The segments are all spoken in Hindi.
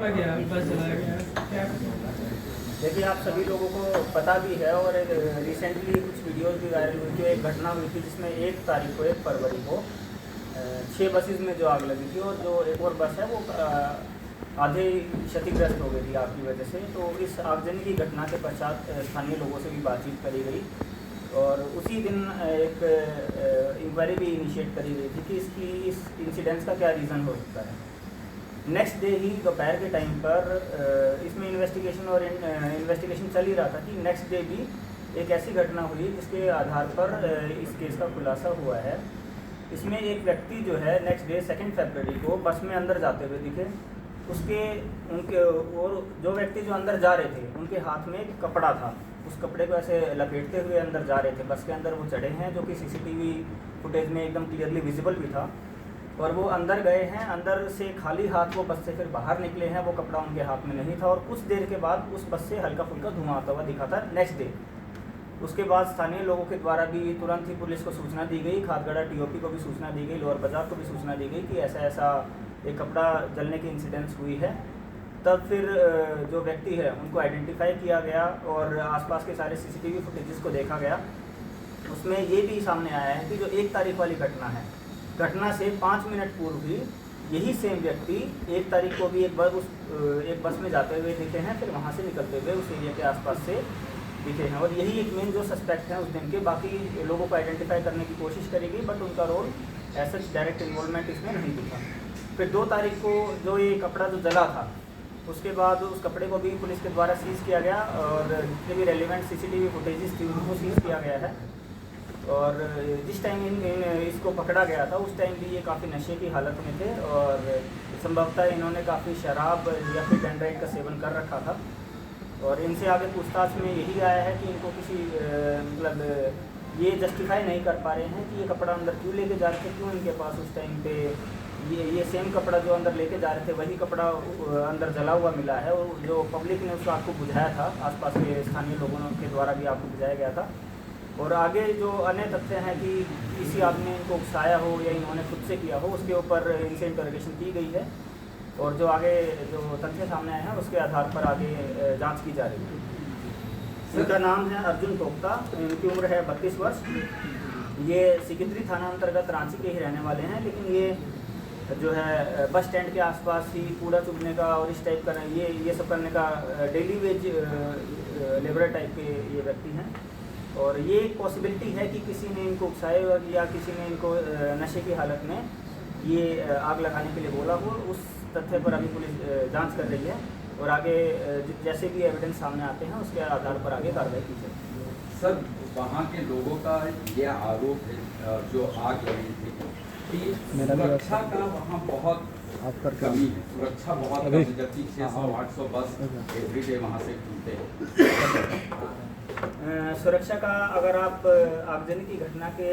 गया बस चला गया क्या देखिए, आप सभी लोगों को पता भी है और रिसेंटली कुछ वीडियोस भी वायरल हुई थी। एक घटना हुई थी जिसमें 1 फरवरी को 6 बसेस में जो आग लगी थी और जो एक और बस है वो आधे क्षतिग्रस्त हो गई थी आग की वजह से। तो इस आगजनी की घटना के पश्चात स्थानीय लोगों से भी बातचीत करी गई और उसी दिन एक इंक्वायरी भी इनिशिएट करी गई थी कि इस इंसिडेंट्स का क्या रीज़न हो सकता है। नेक्स्ट डे ही दोपहर के टाइम पर इसमें इन्वेस्टिगेशन चल ही रहा था कि नेक्स्ट डे भी एक ऐसी घटना हुई जिसके आधार पर इस केस का खुलासा हुआ है। इसमें एक व्यक्ति जो है नेक्स्ट डे 2 फरवरी को बस में अंदर जाते हुए दिखे। उनके और जो व्यक्ति जो अंदर जा रहे थे उनके हाथ में एक कपड़ा था। उस कपड़े को ऐसे लपेटते हुए अंदर जा रहे थे। बस के अंदर वो चढ़े हैं, जो कि सीसीटीवी फुटेज में एकदम क्लियरली विजिबल भी था। और वो अंदर गए हैं, अंदर से खाली हाथ वो बस से फिर बाहर निकले हैं। वो कपड़ा उनके हाथ में नहीं था और कुछ देर के बाद उस बस से हल्का फुल्का धुआं आता हुआ दिखा था नेक्स्ट डे। उसके बाद स्थानीय लोगों के द्वारा भी तुरंत ही पुलिस को सूचना दी गई, खादगड़ा टीओपी को भी सूचना दी गई, लोअर बाजार को भी सूचना दी गई कि ऐसा ऐसा एक कपड़ा जलने की इंसिडेंट्स हुई है। तब फिर जो व्यक्ति है उनको आइडेंटिफाई किया गया और आसपास के सारे सीसीटीवी फुटेजेस को देखा गया। उसमें ये भी सामने आया है कि जो 1 तारीख वाली घटना है, घटना से 5 मिनट पूर्व भी यही सेम व्यक्ति 1 तारीख को भी एक बस में जाते हुए दिखे हैं, फिर वहाँ से निकलते हुए उस एरिया के आसपास से दिखे हैं। और यही एक मेन जो सस्पेक्ट हैं उस दिन के। बाकी लोगों को आइडेंटिफाई करने की कोशिश करेगी बट उनका रोल ऐसा डायरेक्ट इन्वॉल्वमेंट इसमें नहीं दिखा। फिर 2 तारीख को जो ये कपड़ा जो जला था, उसके बाद उस कपड़े को भी पुलिस के द्वारा सीज़ किया गया और जितने भी रेलिवेंट सीसीटीवी फुटेजेस थी उनको सीज़ किया गया है। और जिस टाइम इसको पकड़ा गया था उस टाइम भी ये काफ़ी नशे की हालत में थे और संभवतः इन्होंने काफ़ी शराब या फिर डेंड्राइट का सेवन कर रखा था। और इनसे आगे पूछताछ में यही आया है कि इनको किसी मतलब ये जस्टिफाई नहीं कर पा रहे हैं कि ये कपड़ा अंदर क्यों लेके जा रहे थे, क्यों इनके पास उस टाइम पे ये सेम कपड़ा जो अंदर लेके जा रहे थे वही कपड़ा अंदर जला हुआ मिला है। और जो पब्लिक ने उसको आपको बुझाया था, आसपास के स्थानीय लोगों के द्वारा भी आपको बुझाया गया था। और आगे जो अन्य तथ्य हैं कि किसी आदमी ने इनको उकसाया हो या इन्होंने खुद से किया हो, उसके ऊपर इनसे इंटरोगेशन की गई है और जो आगे जो तथ्य सामने आए हैं उसके आधार पर आगे जांच की जा रही है। इनका नाम है अर्जुन टोक्ता, इनकी उम्र है 32 वर्ष। ये सिकिंद्री थाना अंतर्गत रांची के ही रहने वाले हैं, लेकिन ये जो है बस स्टैंड के आसपास ही कूड़ा चुगने का और इस टाइप का ये सब करने का डेली वेज लेबर टाइप के ये व्यक्ति हैं। और ये एक पॉसिबिलिटी है कि किसी ने इनको उकसाया या किसी ने इनको नशे की हालत में ये आग लगाने के लिए बोला हो। उस तथ्य पर अभी पुलिस जांच कर रही है और आगे जैसे भी एविडेंस सामने आते हैं उसके आधार पर आगे कार्रवाई की जाएगी। सर, वहाँ के लोगों का यह आरोप है जो आग लगी थी कि सुरक्षा का वहाँ बहुत कमी है, सुरक्षा बहुत कमी, जबकि 600-800 बस एवरीडे वहाँ से खुलते हैं। सुरक्षा का अगर आप आगजनी की घटना के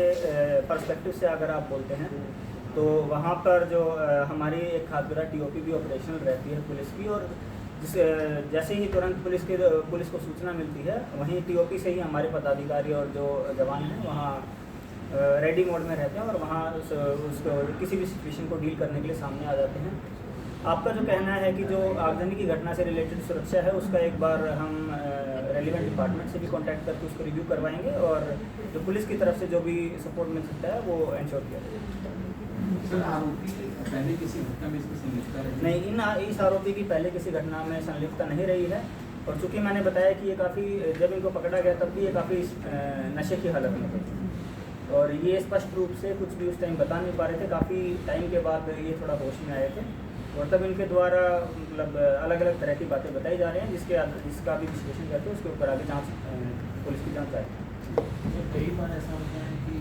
पर्सपेक्टिव से अगर आप बोलते हैं तो वहाँ पर जो हमारी एक खादगड़ा टीओपी भी ऑपरेशनल रहती है पुलिस की। और जैसे ही तुरंत पुलिस को सूचना मिलती है वहीं टीओपी से ही हमारे पदाधिकारी और जो जवान हैं वहाँ रेडी मोड में रहते हैं और वहाँ उसको किसी भी सिचुएशन को डील करने के लिए सामने आ जाते हैं। आपका जो कहना है कि जो आगजनी की घटना से रिलेटेड सुरक्षा है उसका एक बार हम रेलिवेंट डिपार्टमेंट से भी कांटेक्ट करके उसको रिव्यू करवाएंगे और जो पुलिस की तरफ से जो भी सपोर्ट मिल सकता है वो इंश्योर किया जाएगा। सर, आरोपी पहले किसी घटना में इसमें संलिप्तता रही नहीं, इस आरोपी की पहले किसी घटना में संलिप्तता नहीं रही है। और चूँकि मैंने बताया कि ये काफ़ी जब इनको पकड़ा गया तब भी ये काफ़ी नशे की हालत में थे और ये स्पष्ट रूप से कुछ भी उस टाइम बता नहीं पा रहे थे। काफ़ी टाइम के बाद ये थोड़ा होश में आए थे और तब इनके द्वारा मतलब अलग अलग तरह की बातें बताई जा रही हैं जिसका भी विश्लेषण करके उसके ऊपर आगे जांच पुलिस की जांच आएगी। कई बार ऐसा होता है कि